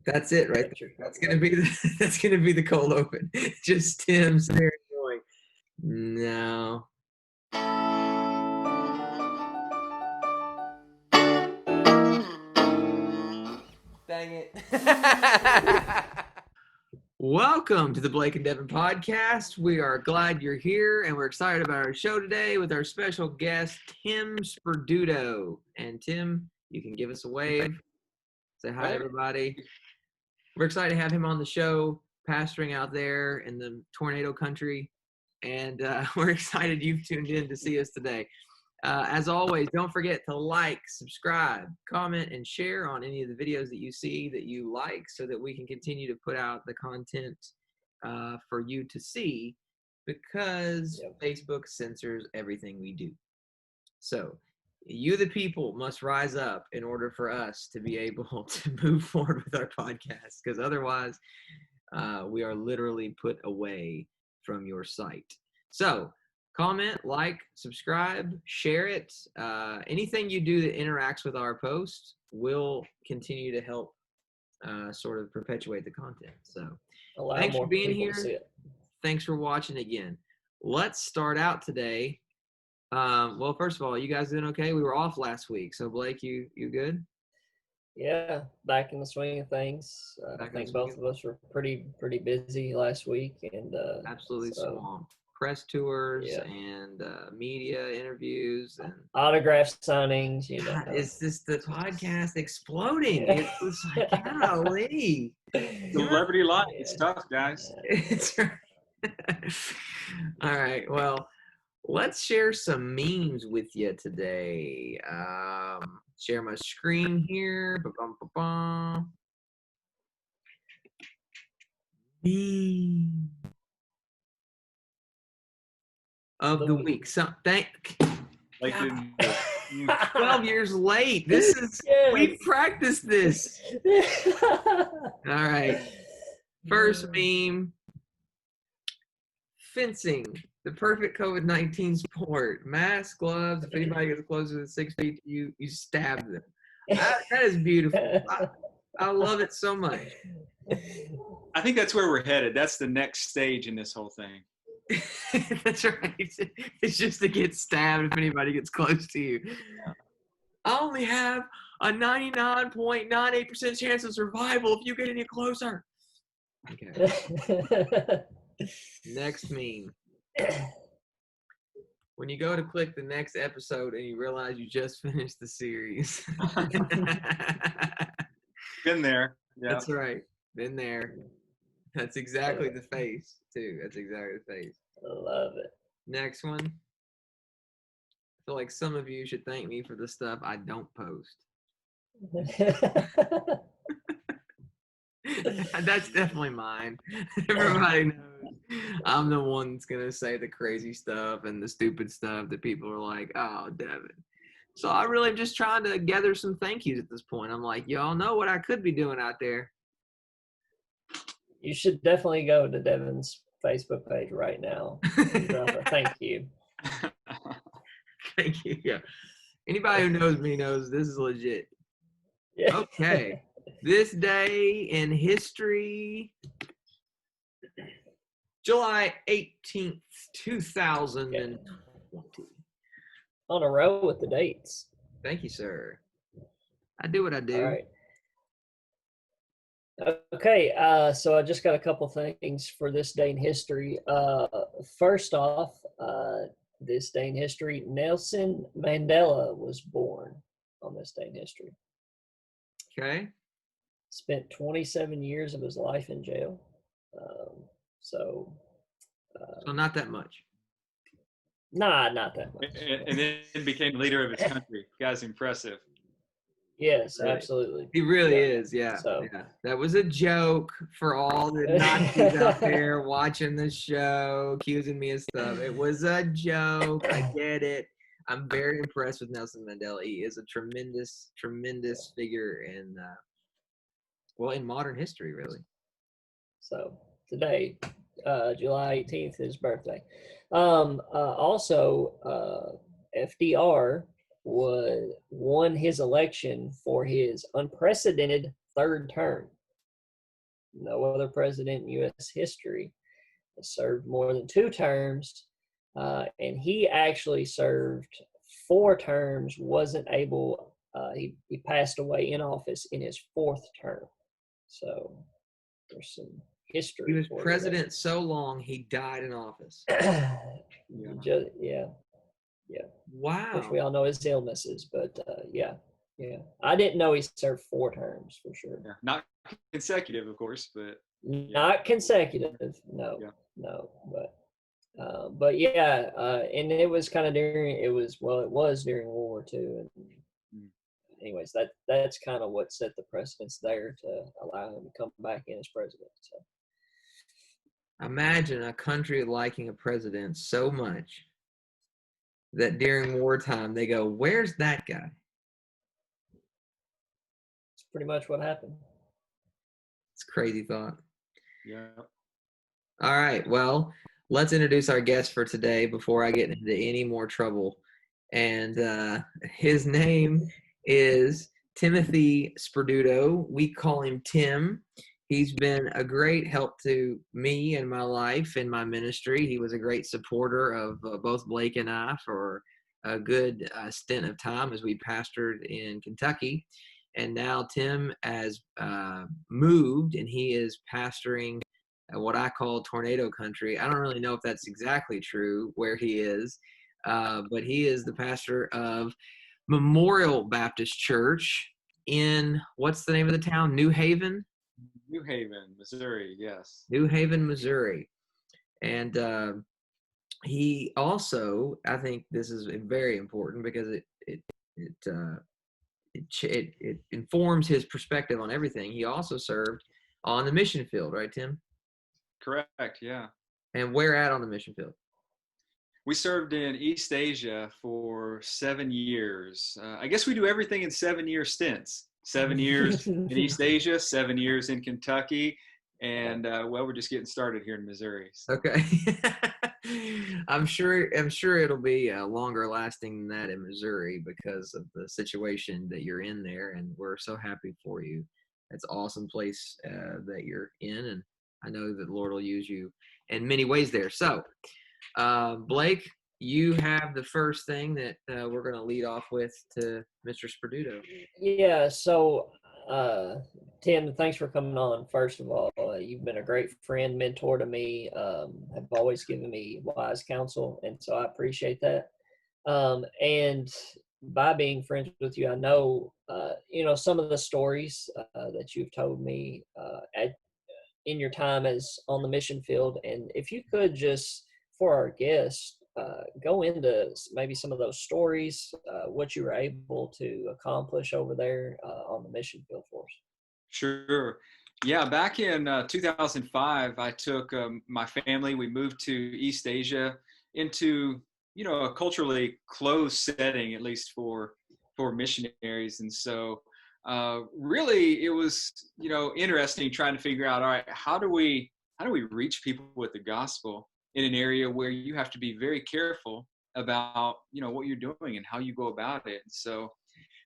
That's it, right? That's gonna be the cold open. Just Tim there going, no. Dang it. Welcome to the Blake and Devin Podcast. We are glad you're here, and we're excited about our show today with our special guest, Tim Sperduto. And Tim, you can give us a wave. Say hi, everybody. We're excited to have him on the show, pastoring out there in the tornado country. And we're excited you've tuned in to see us today. As always, don't forget to like, subscribe, comment, and share on any of the videos that you see that you like so that we can continue to put out the content for you to see, because Facebook censors everything we do. So you, the people, must rise up in order for us to be able to move forward with our podcast, because otherwise we are literally put away from your site. So comment, like, subscribe, share it. Anything you do that interacts with our post will continue to help sort of perpetuate the content. So thanks for being here. Thanks for watching again. Let's start out today. Well, first of all, you guys doing okay? We were off last week. So Blake, you good? Yeah, back in the swing of things. I think both of us were pretty busy last week, and absolutely swamped. Press tours and media interviews and autograph signings. It's just the podcast exploding. It's just like, golly. Celebrity life is tough, guys. It's right. All right. Well, let's share some memes with you today. Share my screen here. Meme of the week. 12 years late. This is we practiced this. All right. First meme. Fencing, the perfect COVID-19 sport. Mask, gloves. If anybody gets closer than 6 feet to you, you stab them. That is beautiful. I love it so much. I think that's where we're headed. That's the next stage in this whole thing. That's right. It's just to get stabbed if anybody gets close to you. I only have a 99.98% chance of survival if you get any closer. Okay. Next meme. When you go to click the next episode and you realize you just finished the series. Been there. Yeah. That's right. Been there. That's exactly the face, too. That's exactly the face. I love it. Next one. I feel like some of you should thank me for the stuff I don't post. That's definitely mine. Everybody knows I'm the one that's going to say the crazy stuff and the stupid stuff that people are like, oh, Devin. So I really am just trying to gather some thank yous at this point. I'm like, y'all know what I could be doing out there. You should definitely go to Devin's Facebook page right now. Thank you. Thank you. Yeah. Anybody who knows me knows this is legit. Yeah. Okay. This day in history, July 18th, 2020. On a roll with the dates. Thank you, sir. I do what I do. All right. Okay, so I just got a couple things for this day in history. First off, this day in history, Nelson Mandela was born on this day in history. Okay. Spent 27 years of his life in jail. So not that much. Nah, not that much. And then became leader of his country. Guy's impressive. Yes, absolutely. He really is, yeah. So. Yeah. That was a joke for all the Nazis out there watching the show, accusing me of stuff. It was a joke. I get it. I'm very impressed with Nelson Mandela. He is a tremendous, tremendous figure in modern history, really. So today, July 18th, his birthday. Also, FDR won his election for his unprecedented third term. No other president in U.S. history has served more than 2 terms, and he actually served 4 terms. Wasn't able. He passed away in office in his 4th term. So there's some history. He was president so long he died in office. Yeah. Wow. Of course, we all know his illnesses, but yeah. I didn't know he served 4 terms for sure. Yeah. Not consecutive, of course, but not consecutive. No, but yeah, and it was kind of it was during World War II, and anyways, that's kind of what set the precedence there to allow him to come back in as president. So imagine a country liking a president so much that during wartime they go, "Where's that guy?" It's pretty much what happened. It's a crazy thought. Yeah. All right. Well, let's introduce our guest for today before I get into any more trouble. And his name is Timothy Sperduto. We call him Tim. He's been a great help to me in my life, in my ministry. He was a great supporter of both Blake and I for a good stint of time as we pastored in Kentucky. And now Tim has moved, and he is pastoring what I call tornado country. I don't really know if that's exactly true where he is, but he is the pastor of Memorial Baptist Church in, what's the name of the town? New Haven, Missouri. Yes. New Haven, Missouri. And he also, I think this is very important because it informs his perspective on everything. He also served on the mission field, right, Tim? Correct. Yeah. And where at on the mission field? We served in East Asia for 7 years. I guess we do everything in 7-year stints. 7 years in East Asia, 7 years in Kentucky, and we're just getting started here in Missouri. So. Okay. I'm sure it'll be longer lasting than that in Missouri because of the situation that you're in there, and we're so happy for you. It's an awesome place that you're in, and I know that the Lord will use you in many ways there. So, Blake, you have the first thing that we're going to lead off with to Mr. Sperduto. Yeah, so Tim, thanks for coming on. First of all, you've been a great friend, mentor to me, have always given me wise counsel, and so I appreciate that. And by being friends with you, I know, some of the stories that you've told me in your time as on the mission field, and if you could just, for our guests, go into maybe some of those stories, what you were able to accomplish over there on the mission field for us. Sure. Yeah, back in 2005, I took my family, we moved to East Asia into, a culturally closed setting, at least for missionaries. And so really it was, interesting trying to figure out, all right, how do we reach people with the gospel in an area where you have to be very careful about, what you're doing and how you go about it. So,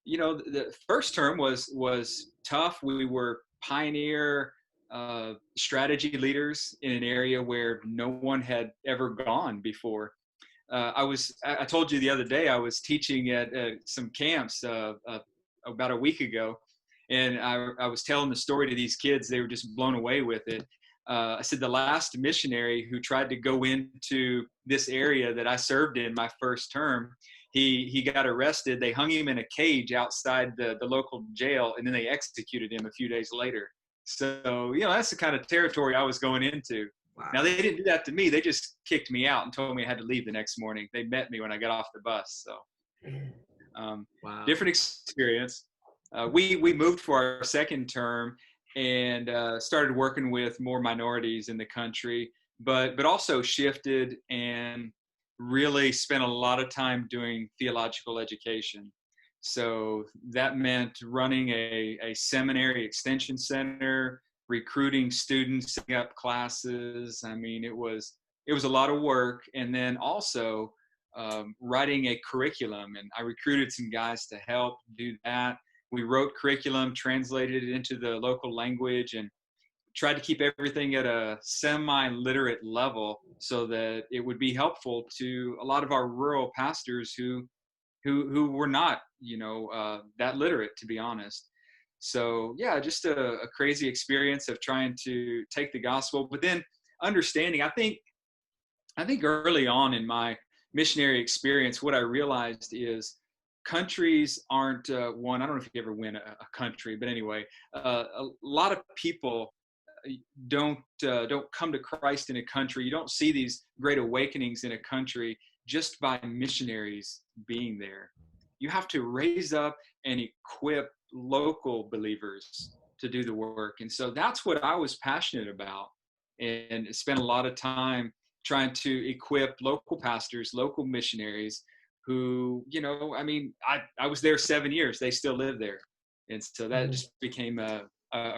the first term was tough. We were pioneer strategy leaders in an area where no one had ever gone before. I told you the other day, I was teaching at some camps about a week ago, and I was telling the story to these kids. They were just blown away with it. I said the last missionary who tried to go into this area that I served in my first term, he got arrested. They hung him in a cage outside the local jail, and then they executed him a few days later. So, that's the kind of territory I was going into. Wow. Now, they didn't do that to me. They just kicked me out and told me I had to leave the next morning. They met me when I got off the bus. So wow. Different experience. We moved for our second term and started working with more minorities in the country, but also shifted and really spent a lot of time doing theological education. So that meant running a seminary extension center, recruiting students, setting up classes. I mean, it was a lot of work. And then also writing a curriculum, and I recruited some guys to help do that. We wrote curriculum, translated it into the local language, and tried to keep everything at a semi-literate level so that it would be helpful to a lot of our rural pastors who were not, that literate, to be honest. So yeah, just a crazy experience of trying to take the gospel, but then understanding. I think early on in my missionary experience, what I realized is countries aren't one. I don't know if you ever win a country, but anyway, a lot of people don't come to Christ in a country. You don't see these great awakenings in a country just by missionaries being there. You have to raise up and equip local believers to do the work. And so that's what I was passionate about, and spent a lot of time trying to equip local pastors, local missionaries who, I was there 7 years. They still live there. And so that just became a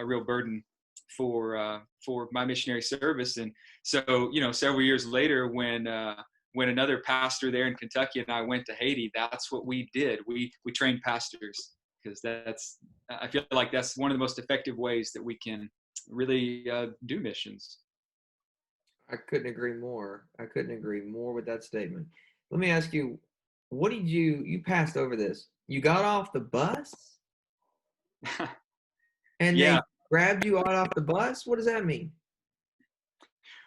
real burden for my missionary service. And so, several years later, when another pastor there in Kentucky and I went to Haiti, that's what we did. We trained pastors, because I feel like that's one of the most effective ways that we can really do missions. I couldn't agree more. With that statement. Let me ask you, what did you passed over this? You got off the bus and Yeah. they grabbed you out off the bus? What does that mean?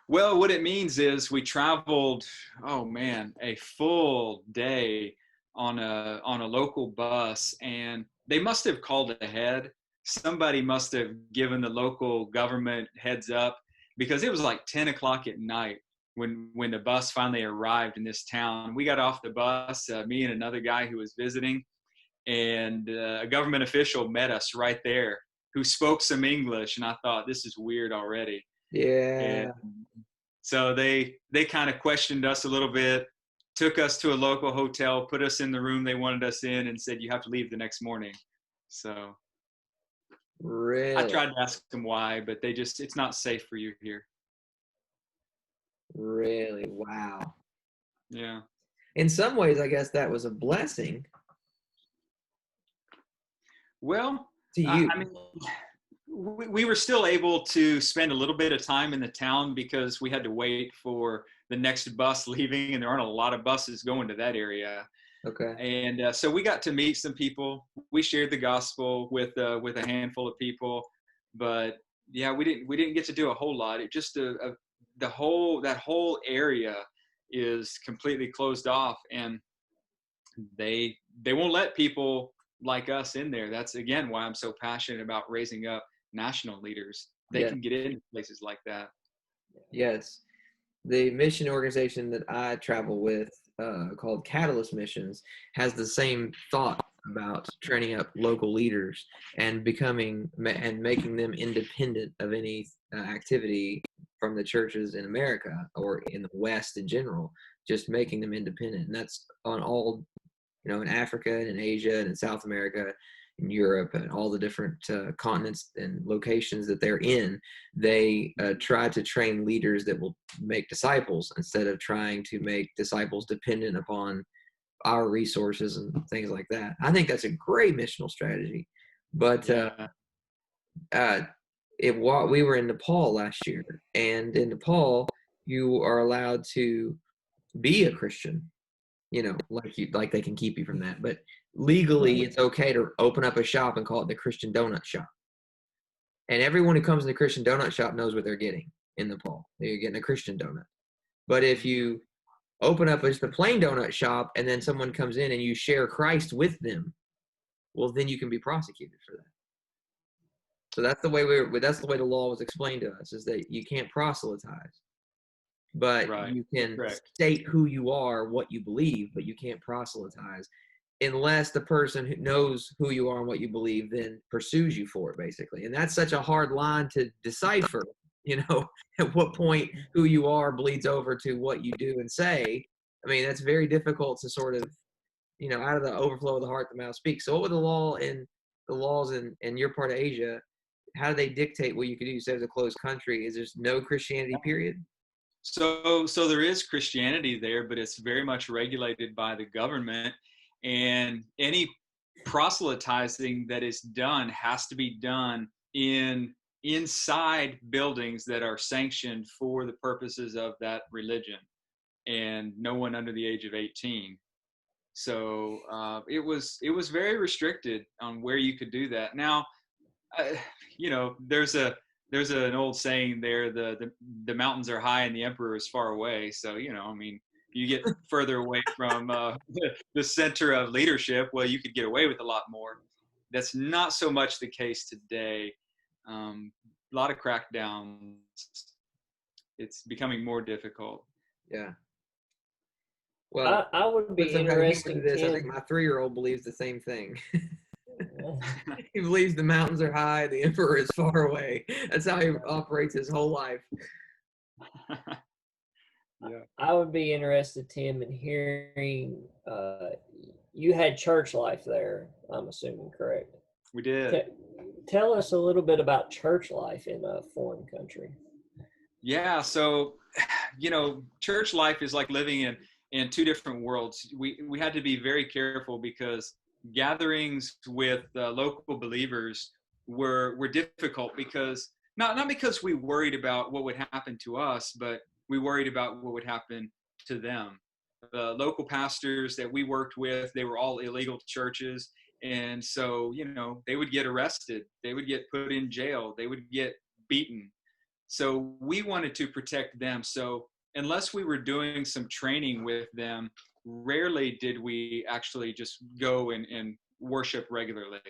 Well, what it means is we traveled, a full day on a local bus, and they must have called ahead. Somebody must have given the local government heads up, because it was like 10 o'clock at night when the bus finally arrived in this town. We got off the bus, me and another guy who was visiting, and a government official met us right there who spoke some English, and I thought, this is weird already. Yeah. And so they kind of questioned us a little bit, took us to a local hotel, put us in the room they wanted us in, and said, you have to leave the next morning. So really? I tried to ask them why, but it's not safe for you here. Really? Wow. Yeah. In some ways, I guess that was a blessing. Well, to you. We were still able to spend a little bit of time in the town because we had to wait for the next bus leaving, and there aren't a lot of buses going to that area. Okay. And so we got to meet some people. We shared the gospel with a handful of people, but yeah, we didn't get to do a whole lot. It just that whole area is completely closed off, and they won't let people like us in there. That's again why I'm so passionate about raising up national leaders. They can get into places like that. Yes. The mission organization that I travel with, called Catalyst Missions, has the same thought about training up local leaders and making them independent of any activity from the churches in America or in the West in general, just making them independent. And that's on all, in Africa and in Asia and in South America, in Europe, and all the different continents and locations that they're in. They try to train leaders that will make disciples instead of trying to make disciples dependent upon our resources and things like that. I think that's a great missional strategy. But we were in Nepal last year, and in Nepal, you are allowed to be a Christian, like they can keep you from that. But legally, it's okay to open up a shop and call it the Christian Donut Shop. And everyone who comes in the Christian Donut Shop knows what they're getting in Nepal. They're getting a Christian donut. But if you open up just a plain donut shop and then someone comes in and you share Christ with them, well, then you can be prosecuted for that. So that's the way the law was explained to us, is that you can't proselytize. But you can state who you are, what you believe, but you can't proselytize unless the person who knows who you are and what you believe then pursues you for it, basically. And that's such a hard line to decipher, at what point who you are bleeds over to what you do and say. I mean, that's very difficult to sort of, out of the overflow of the heart, the mouth speaks. So what would the laws in your part of Asia, how do they dictate what you can do? You said it's a closed country. Is there no Christianity, period? So there is Christianity there, but it's very much regulated by the government, and any proselytizing that is done has to be done inside buildings that are sanctioned for the purposes of that religion, and no one under the age of 18. So it was very restricted on where you could do that. Now, there's an old saying there: the mountains are high and the emperor is far away. So I mean, you get further away from the center of leadership, well, you could get away with a lot more. That's not so much the case today. A lot of crackdowns. It's becoming more difficult. Yeah. Well, I would put be some kind of humor to interesting, this. I Tim. think my 3-year-old believes the same thing. He believes the mountains are high, the emperor is far away. That's how he operates his whole life. Yeah. I would be interested, Tim, in hearing. You had church life there, I'm assuming, correct? We did. Tell us a little bit about church life in a foreign country. Yeah. So, church life is like living in two different worlds. We had to be very careful because gatherings with local believers were difficult, because not because we worried about what would happen to us, but we worried about what would happen to them. The local pastors that we worked with, they were all illegal churches. And so, they would get arrested. They would get put in jail. They would get beaten. So we wanted to protect them. So unless we were doing some training with them, rarely did we actually just go and worship regularly.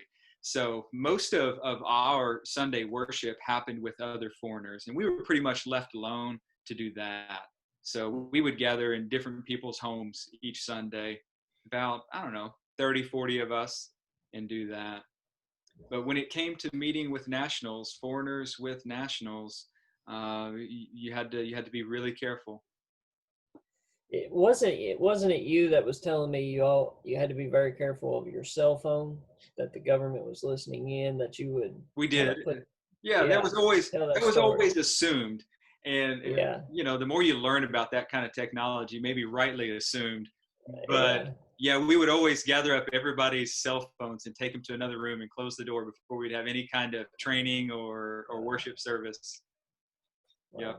So most of our Sunday worship happened with other foreigners, and we were pretty much left alone to do that. So we would gather in different people's homes each Sunday, about, 30, 40 of us, and do that. But when it came to meeting with nationals, foreigners with nationals, you had to be really careful. It wasn't you that was telling me you had to be very careful of your cell phone, that the government was listening in, that you would. We did. Yeah, that was always story. assumed. And Yeah. the more you learn about that kind of technology, maybe rightly assumed, but we would always gather up everybody's cell phones and take them to another room and close the door before we'd have any kind of training or worship service. Yeah.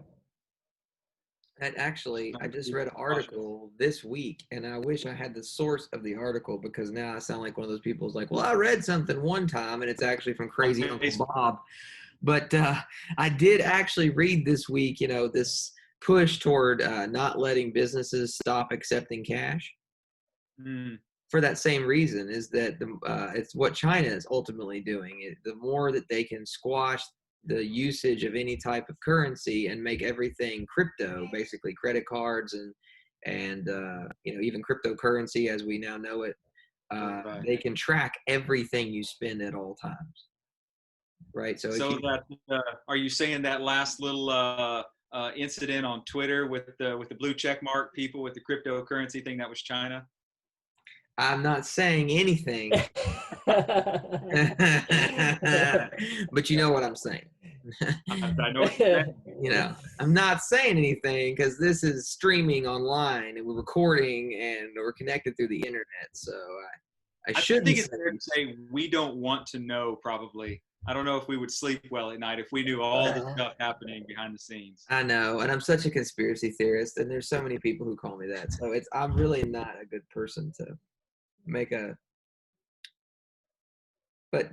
And actually, I just read an article this week, and I wish I had the source of the article, because now I sound like one of those people who's like, well, I read something one time, and it's actually from Crazy Uncle Bob. But I did actually read this week, this push toward not letting businesses stop accepting cash. For that same reason, is that it's what China is ultimately doing. The more that they can squash the usage of any type of currency and make everything crypto, basically credit cards and even cryptocurrency as we now know it, Right. they can track everything you spend at all times. Right. So are you saying that last little incident on Twitter with the blue check mark people with the cryptocurrency thing, that was China? I'm not saying anything, but you know what I'm saying. I know what you're saying. I'm not saying anything because this is streaming online and we're recording and we're connected through the internet. So I shouldn't think it's fair to say we don't want to know, probably. I don't know if we would sleep well at night if we knew all the stuff happening behind the scenes. I know, and I'm such a conspiracy theorist, and there's so many people who call me that. So I'm really not a good person to make a. But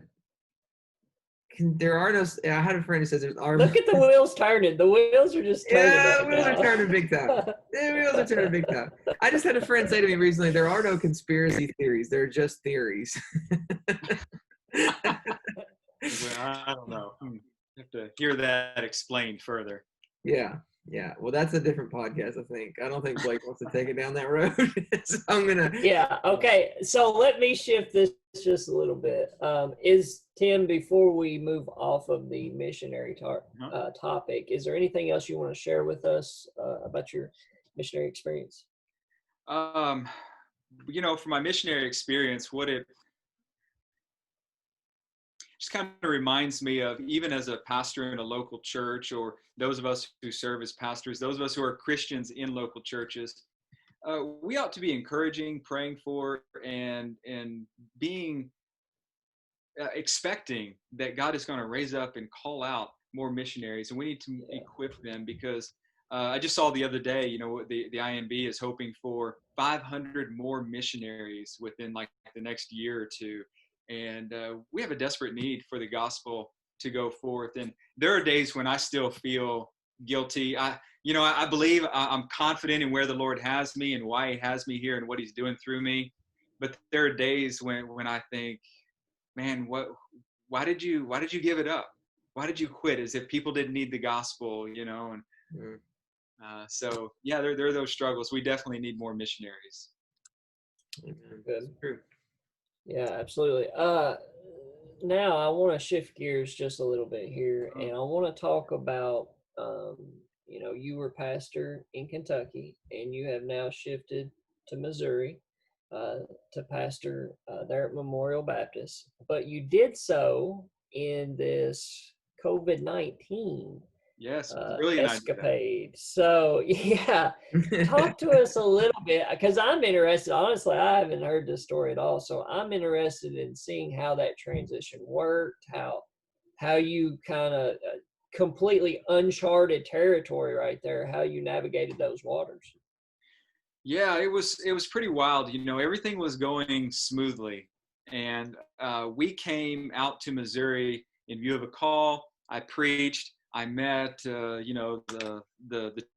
there are no. I had a friend who says there's. Look at the wheels turning. The wheels are just turning. Yeah, the wheels are turning big time. The wheels are turning big time. I just had a friend say to me recently, there are no conspiracy theories. They're just theories. Well, I don't know. I have to hear that explained further. Yeah. Well, that's a different podcast, I think. I don't think Blake wants to take it down that road. So I'm going to. Yeah. Okay. So let me shift this just a little bit. Is Tim, before we move off of the missionary topic, is there anything else you want to share with us about your missionary experience? For my missionary experience, just kind of reminds me of, even as a pastor in a local church, or those of us who serve as pastors, those of us who are Christians in local churches, we ought to be encouraging, praying for, and being expecting that God is going to raise up and call out more missionaries, and we need to equip them, because I just saw the other day, you know, the IMB is hoping for 500 more missionaries within like the next year or two, and we have a desperate need for the gospel to go forth. And there are days when I still feel guilty. I believe I'm confident in where the Lord has me and why He has me here and what He's doing through me, but there are days when I think, man, why did you give it up? Why did you quit? As if people didn't need the gospel, you know? And so yeah, there are those struggles. We definitely need more missionaries. Amen. Good. True. Yeah, absolutely. Now I want to shift gears just a little bit here, and I want to talk about, you were pastor in Kentucky, and you have now shifted to Missouri to pastor there at Memorial Baptist, but you did so in this COVID-19 Yes, brilliant escapade. So yeah, talk to us a little bit, because I'm interested. Honestly, I haven't heard this story at all, so I'm interested in seeing how that transition worked, how you kind of completely uncharted territory right there, how you navigated those waters. Yeah, it was pretty wild. You know, everything was going smoothly, and we came out to Missouri in view of a call. I preached. I met, the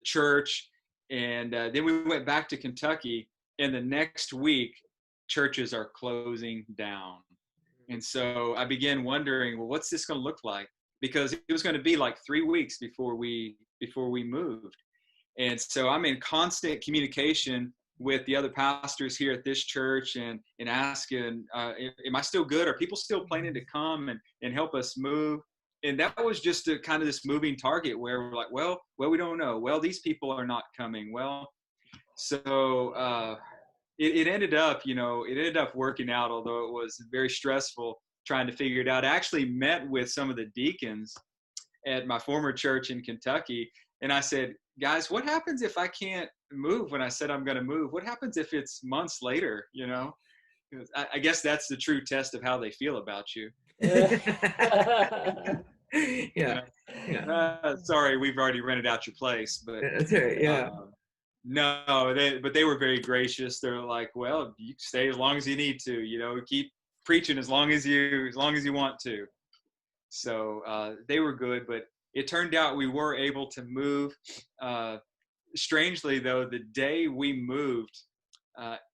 church, and then we went back to Kentucky. And the next week, churches are closing down, and so I began wondering, well, what's this going to look like? Because it was going to be like 3 weeks before we moved. And so I'm in constant communication with the other pastors here at this church, and asking, am I still good? Are people still planning to come and help us move? And that was just a kind of this moving target where we're like, well, we don't know. Well, these people are not coming. Well, so it ended up, working out, although it was very stressful trying to figure it out. I actually met with some of the deacons at my former church in Kentucky, and I said, guys, what happens if I can't move when I said I'm going to move? What happens if it's months later, you know? I guess that's the true test of how they feel about you. Yeah. Sorry, we've already rented out your place, but That's right. Yeah. no, but they were very gracious. They're like, well, you can stay as long as you need to, you know, keep preaching as long as you want to. So they were good, but it turned out we were able to move. Strangely, though, the day we moved,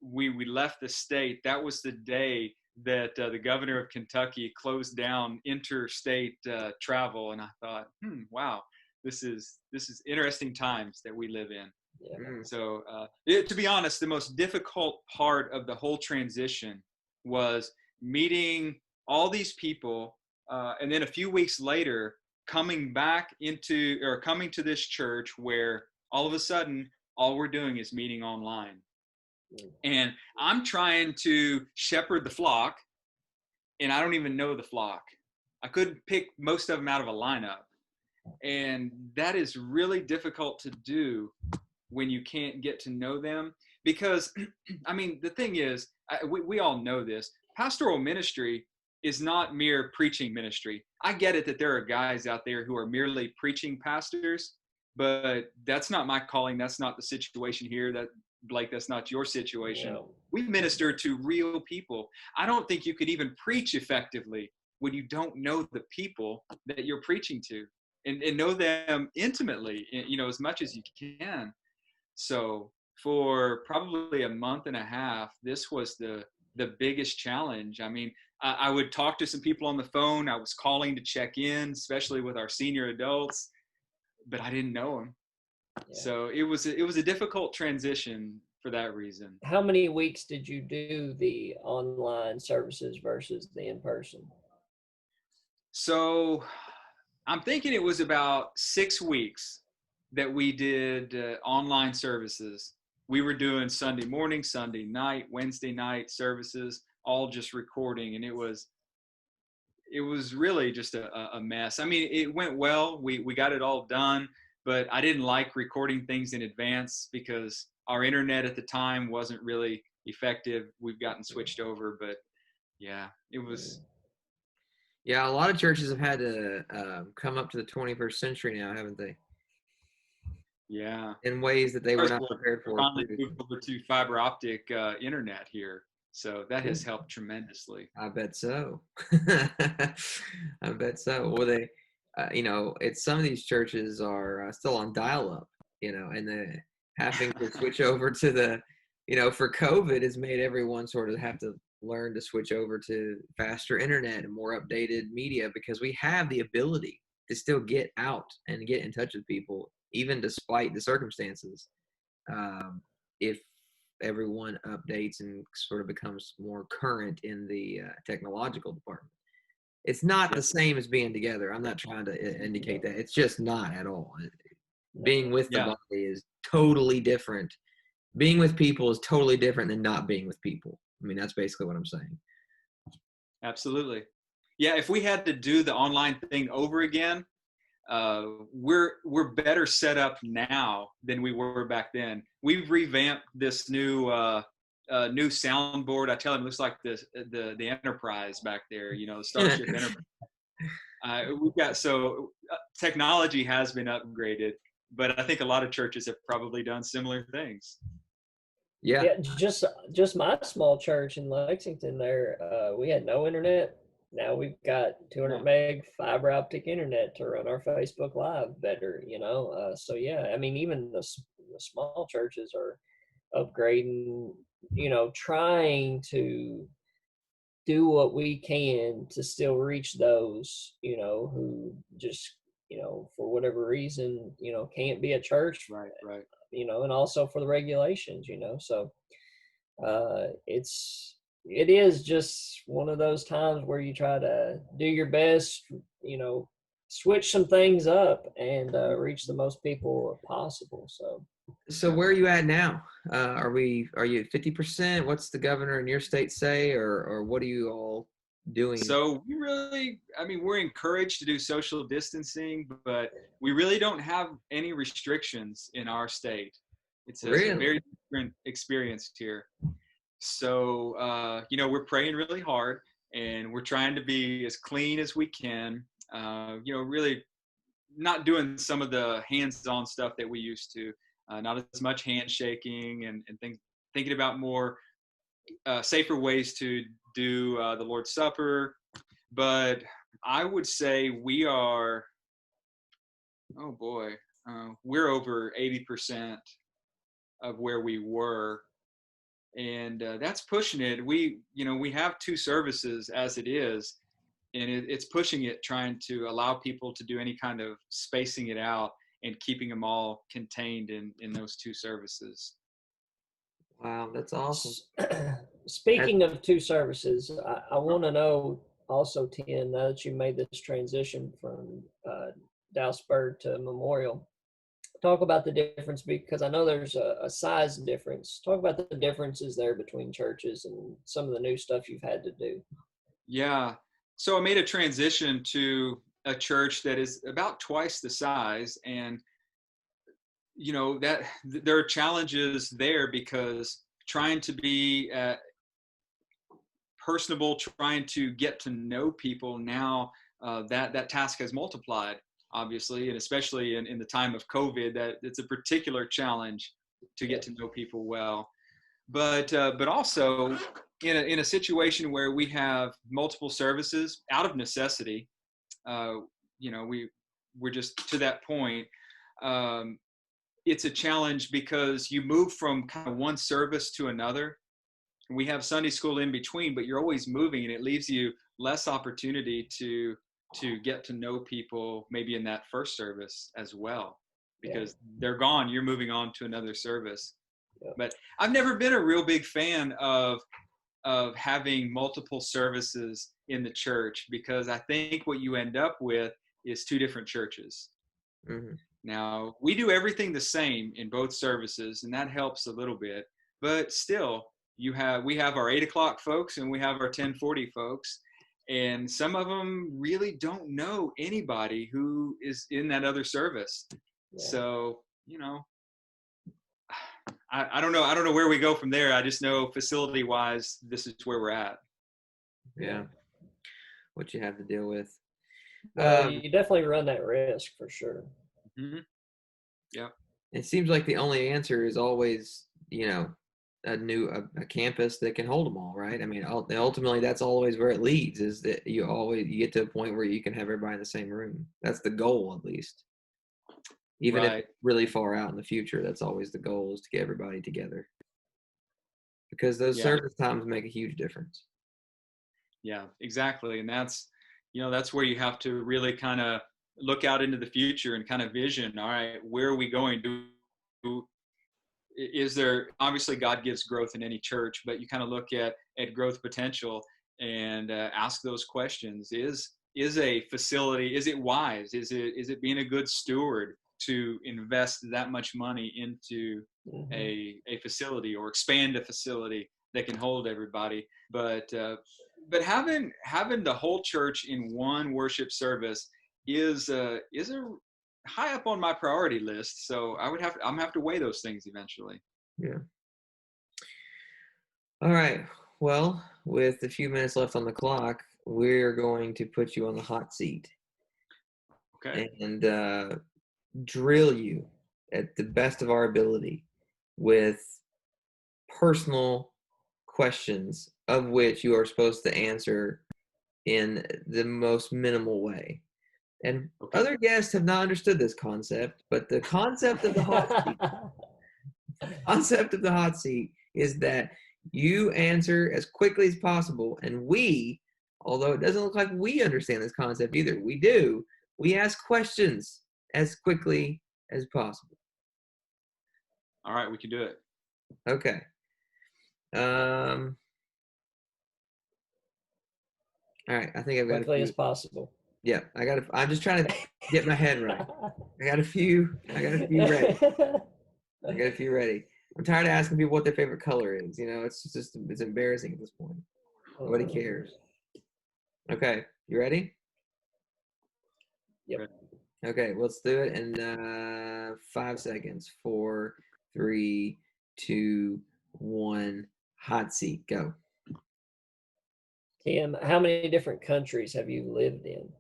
we left the state. That was the day that the governor of Kentucky closed down interstate travel, and I thought, wow, this is interesting times that we live in. Yeah. So to be honest, the most difficult part of the whole transition was meeting all these people, and then a few weeks later coming to this church where all of a sudden all we're doing is meeting online. And I'm trying to shepherd the flock, and I don't even know the flock. I couldn't pick most of them out of a lineup. And that is really difficult to do when you can't get to know them. Because, I mean, the thing is, we all know this, pastoral ministry is not mere preaching ministry. I get it that there are guys out there who are merely preaching pastors, but that's not my calling. That's not the situation here. Blake, that's not your situation. No. We minister to real people. I don't think you could even preach effectively when you don't know the people that you're preaching to and know them intimately, you know, as much as you can. So for probably a month and a half, this was the biggest challenge. I mean, I would talk to some people on the phone. I was calling to check in, especially with our senior adults, but I didn't know them. Yeah. So it was a difficult transition for that reason. How many weeks did you do the online services versus the in-person? So I'm thinking it was about 6 weeks that we did online services. We were doing Sunday morning, Sunday night, Wednesday night services, all just recording. And it was really just a mess. I mean, it went well. We got it all done, but I didn't like recording things in advance because our internet at the time wasn't really effective. We've gotten switched over, but yeah, it was. Yeah, a lot of churches have had to come up to the 21st century now, haven't they? Yeah. In ways that they were First not of all, prepared for. finally moved over to fiber optic internet here, so that has helped tremendously. I bet so. I bet so. Well, they, it's some of these churches are still on dial-up, and the having to switch over to the, for COVID has made everyone sort of have to learn to switch over to faster internet and more updated media because we have the ability to still get out and get in touch with people, even despite the circumstances. If everyone updates and sort of becomes more current in the technological department. It's not the same as being together. I'm not trying to indicate that. It's just not at all. Being with the body is totally different. Being with people is totally different than not being with people. I mean, that's basically what I'm saying. Absolutely. Yeah, if we had to do the online thing over again, we're better set up now than we were back then. We've revamped this new soundboard. I tell them it looks like the Enterprise back there, the Starship Enterprise. We've got technology has been upgraded, but I think a lot of churches have probably done similar things. Yeah, just my small church in Lexington there, we had no internet. Now we've got 200 meg fiber optic internet to run our Facebook Live better, So yeah, I mean, even the small churches are upgrading, trying to do what we can to still reach those, who just, for whatever reason, can't be at church. Right. And also for the regulations, so it is just one of those times where you try to do your best, switch some things up and reach the most people possible. So where are you at now? Are you at 50%? What's the governor in your state say, or what are you all doing? So we're encouraged to do social distancing, but we really don't have any restrictions in our state. It's a very different experience here. So, we're praying really hard and we're trying to be as clean as we can, really not doing some of the hands-on stuff that we used to, not as much handshaking and things, thinking about more safer ways to do the Lord's Supper. But I would say we are, we're over 80% of where we were. And that's pushing it. We have 2 services as it is, and it's pushing it, trying to allow people to do any kind of spacing it out and keeping them all contained in those 2 services. Wow, that's awesome. Speaking of 2 services, I want to know also, Tim, now that you made this transition from Dalesburg to Memorial, talk about the difference, because I know there's a size difference. Talk about the differences there between churches and some of the new stuff you've had to do. Yeah. So I made a transition to a church that is about twice the size. And, that there are challenges there because trying to be personable, trying to get to know people now, that task has multiplied, obviously, and especially in the time of COVID, that it's a particular challenge to get to know people well. But also in a situation where we have multiple services out of necessity, we're just to that point. It's a challenge because you move from kind of one service to another. We have Sunday school in between, but you're always moving, and it leaves you less opportunity to get to know people maybe in that first service as well, because they're gone, you're moving on to another service. But I've never been a real big fan of having multiple services in the church, because I think what you end up with is 2 different churches. Mm-hmm. Now, we do everything the same in both services, and that helps a little bit, but still we have our 8 o'clock folks and we have our 10:40 folks. and some of them really don't know anybody who is in that other service. Yeah. So, I don't know. I don't know where we go from there. I just know facility wise, this is where we're at. Yeah. What you have to deal with. Well, you definitely run that risk for sure. Mm-hmm. Yeah. It seems like the only answer is always, a campus that can hold them all, right? I mean, ultimately, that's always where it leads, is that you get to a point where you can have everybody in the same room. That's the goal, at least. Even if it's really far out in the future, that's always the goal, is to get everybody together. Because those service times make a huge difference. Yeah, exactly. And that's where you have to really kind of look out into the future and kind of vision, all right, where are we going? Is there, obviously God gives growth in any church, but you kind of look at growth potential and ask those questions. Is a facility, is it wise? Is it being a good steward to invest that much money into a facility or expand a facility that can hold everybody? But having the whole church in one worship service is a high up on my priority list. So I'm gonna have to weigh those things eventually. Yeah. All right. Well, with a few minutes left on the clock, we're going to put you on the hot seat. Okay. And drill you at the best of our ability with personal questions, of which you are supposed to answer in the most minimal way. And other guests have not understood this concept, but the concept of the hot seat is that you answer as quickly as possible, and we, although it doesn't look like we understand this concept either, we do. We ask questions as quickly as possible. All right, we can do it. Okay. All right, I think I've got quickly as possible. Yeah, I'm just trying to get my head right. I got a few ready. I'm tired of asking people what their favorite color is. It's embarrassing at this point. Nobody cares. Okay, you ready? Yep. Okay, let's do it in 5 seconds. 4, 3, 2, 1. Hot seat, go. Tim, how many different countries have you lived in?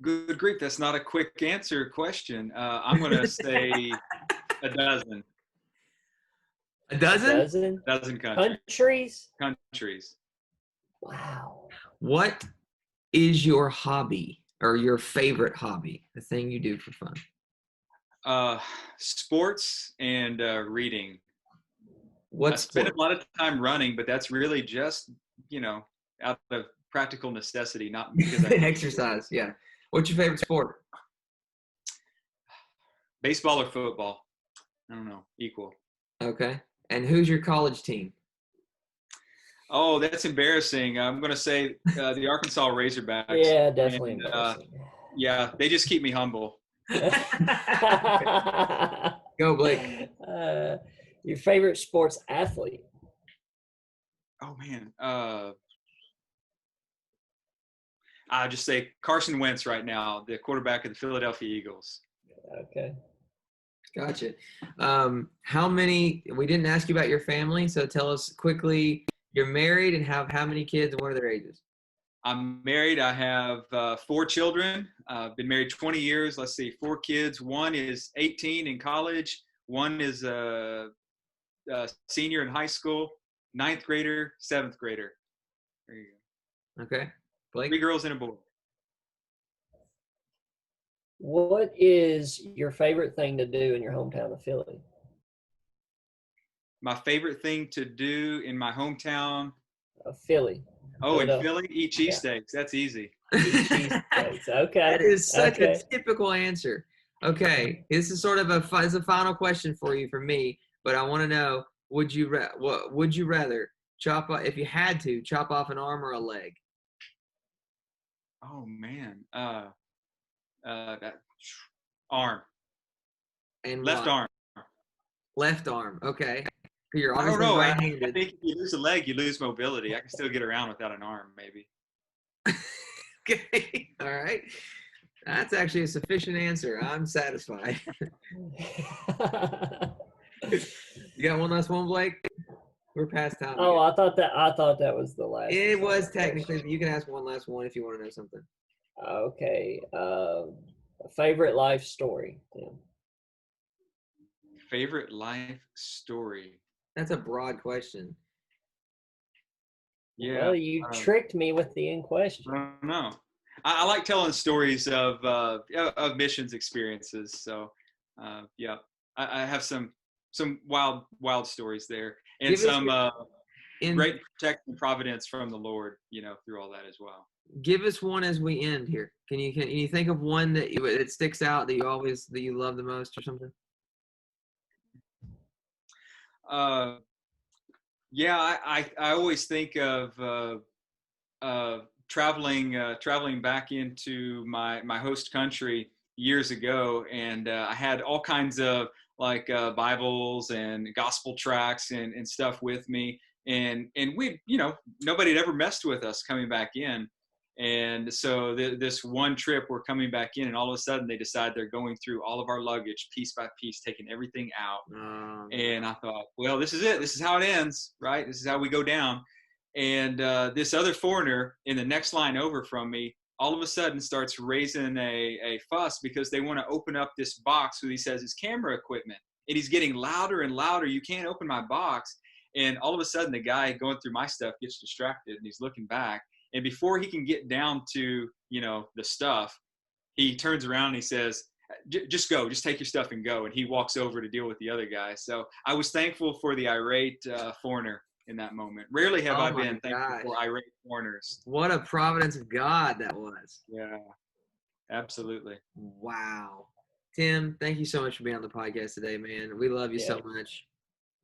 Good grief, that's not a quick answer question. I'm going to say a dozen. A dozen? A dozen countries. Countries. Wow. What is your hobby or your favorite hobby? The thing you do for fun? Sports and reading. I spend a lot of time running, but that's really just, out of practical necessity, not because I exercise. Yeah. What's your favorite sport? Baseball or football? I don't know. Equal. Okay. And who's your college team? Oh, that's embarrassing. I'm going to say the Arkansas Razorbacks. Yeah, definitely embarrassing. Yeah, they just keep me humble. Go, Blake. Your favorite sports athlete? Oh, man. I'll just say Carson Wentz right now, the quarterback of the Philadelphia Eagles. Okay. Gotcha. We didn't ask you about your family, so tell us quickly, you're married and have how many kids and what are their ages? I'm married. I have 4 children. I've been married 20 years. Let's see, 4 kids. One is 18 in college. One is a senior in high school, 9th grader, 7th grader. There you go. Okay. Blake? 3 girls and a boy. What is your favorite thing to do in your hometown of Philly? My favorite thing to do in my hometown of Philly. Oh, in Philly? Eat cheesesteaks. That's easy. Eat cheesesteaks. Okay. That is such a typical answer. Okay. This is sort of a final question for you from me, but I want to know, would you rather chop off, if you had to, chop off an arm or a leg? Oh, man. That arm. And left arm. Left arm. Okay. You're I don't know. right-handed. I think if you lose a leg, you lose mobility. I can still get around without an arm, maybe. Okay. All right. That's actually a sufficient answer. I'm satisfied. You got one last one, Blake? We're past time. Oh, I thought that was the last. It was technically. You can ask one last one if you want to know something. Okay. Favorite life story, Tim? Favorite life story? That's a broad question. Yeah. Well, you tricked me with the in question. I don't know. I like telling stories of missions experiences. So, yeah, I have some wild stories there, and some great protection and providence from the Lord, through all that as well. Give us one as we end here. Can you think of one that sticks out that you love the most or something? Yeah, I always think of traveling back into my host country years ago, and I had all kinds of Bibles and gospel tracts and stuff with me, and we nobody had ever messed with us coming back in. And so this one trip, we're coming back in, and all of a sudden they decide they're going through all of our luggage piece by piece, taking everything out. And I thought, well, this is it. This is how it ends, right? This is how we go down. And this other foreigner in the next line over from me, all of a sudden starts raising a fuss because they want to open up this box, what he says is camera equipment. And he's getting louder and louder. You can't open my box. And all of a sudden, the guy going through my stuff gets distracted, and he's looking back. And before he can get down to, the stuff, he turns around and he says, just go, just take your stuff and go. And he walks over to deal with the other guy. So I was thankful for the irate foreigner in that moment. Rarely have I been thankful for irate foreigners. What a providence of God that was. Yeah, absolutely. Wow. Tim, thank you so much for being on the podcast today, man. We love you so much.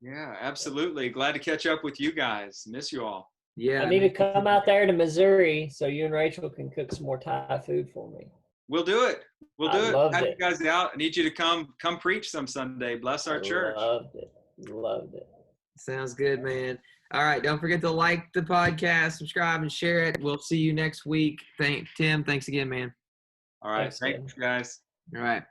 Yeah, absolutely. Glad to catch up with you guys. Miss you all. Yeah, I need to come out there to Missouri so you and Rachel can cook some more Thai food for me. We'll do it. We'll do it. Have you guys out. I need you to come preach some Sunday. Bless our church. Loved it. Sounds good, man. All right. Don't forget to like the podcast, subscribe, and share it. We'll see you next week. Tim, thanks again, man. All right. Thanks, guys. All right.